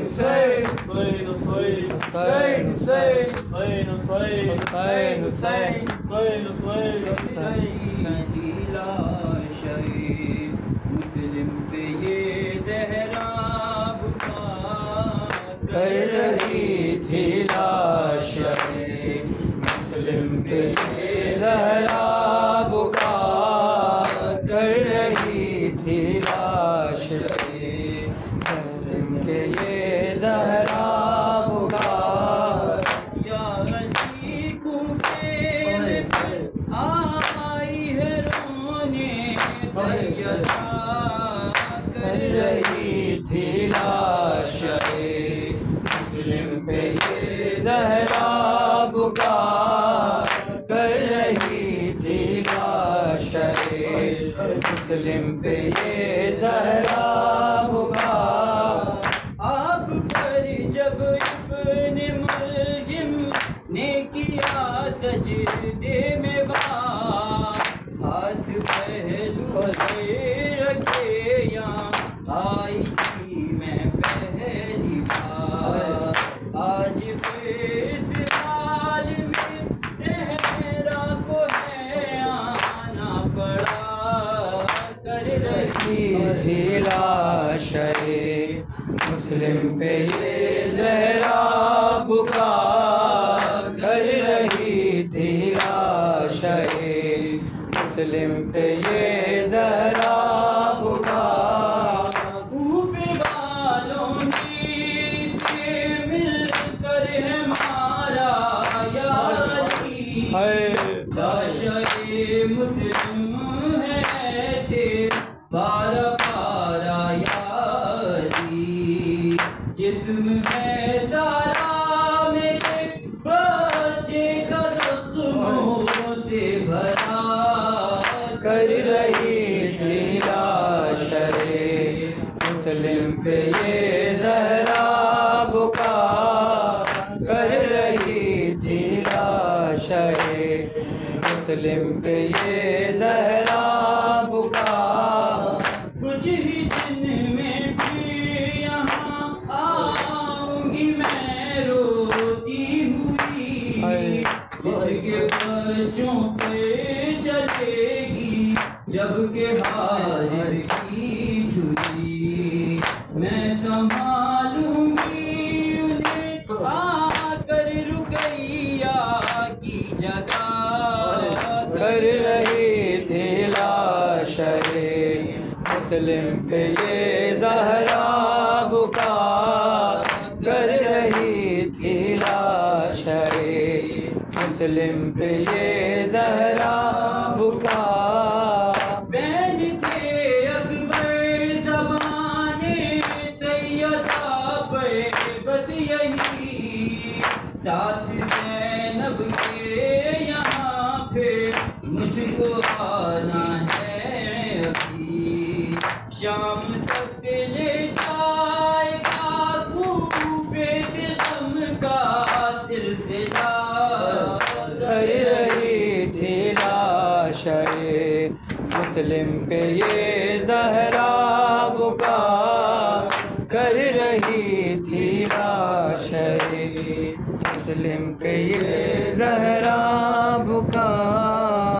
Hussein, Hussein, Hussein, Hussein, Hussein, Hussein, Hussein, Hussein, Hussein, شہید مسلم پہ یہ زہرا بکا کر رہی تھی لاش مسلم کے یہ زہرا بکا کر رہی تھی لاش مسلم کے یہ زہرا بکا یا علی کوفے میں آئی ہے رونے سیدہ کر رہی تھی لاش مسلم پہ یہ زہرا بکا کر رہی تھی لاش مسلم پہ یہ زہرا بکا آپ پر جب ابن ملجم نے کیا سجدے میں ہاتھ پہلو سے رکھے یہاں آئی تھی میں پہلی بار آج اس حال میں زہرا کو ہے آنا پڑا کر رہی تھی لاش مسلم پہ یہ زہرا بکا کر رہی تھی لاش مسلم پہ یہ زہرا بکا کوفے والوں نے سے مل کر ہے مارا یا علی لاش مسلم ہے ایسے پارا پارا یا علی جسم ہے سارا میرے بچے کا زخموں سے بھرا کر رہی تھی لاش مسلم پہ یہ زہرا بکا کر رہی تھی لاش مسلم پہ یہ زہرا بکا کچھ ہی دن میں بھی یہاں آؤں گی میں روتی ہوئی اس کے بچوں پہ چلے گی جب کہ حارث کی چھری میں سنبھالوں گی انہیں آ کر رقیہ کی جگہ کر رہی تھی لاش مسلم پہ یہ زہرا بکا کر رہی تھی لاش مسلم پہ یہ زہرا بکا بہن تھے اکبر زمانے سیدہ پہ بس یہی ساتھ زینب کے یہاں پہ مجھ کو آنا ہے ابھی شام تک لے جائے گا کوفے سے غم کا سلسلہ کر رہی تھی لاش مسلم پہ یہ زہرا بکا کر رہی تھی لاش مسلم پہ یہ زہرا بکا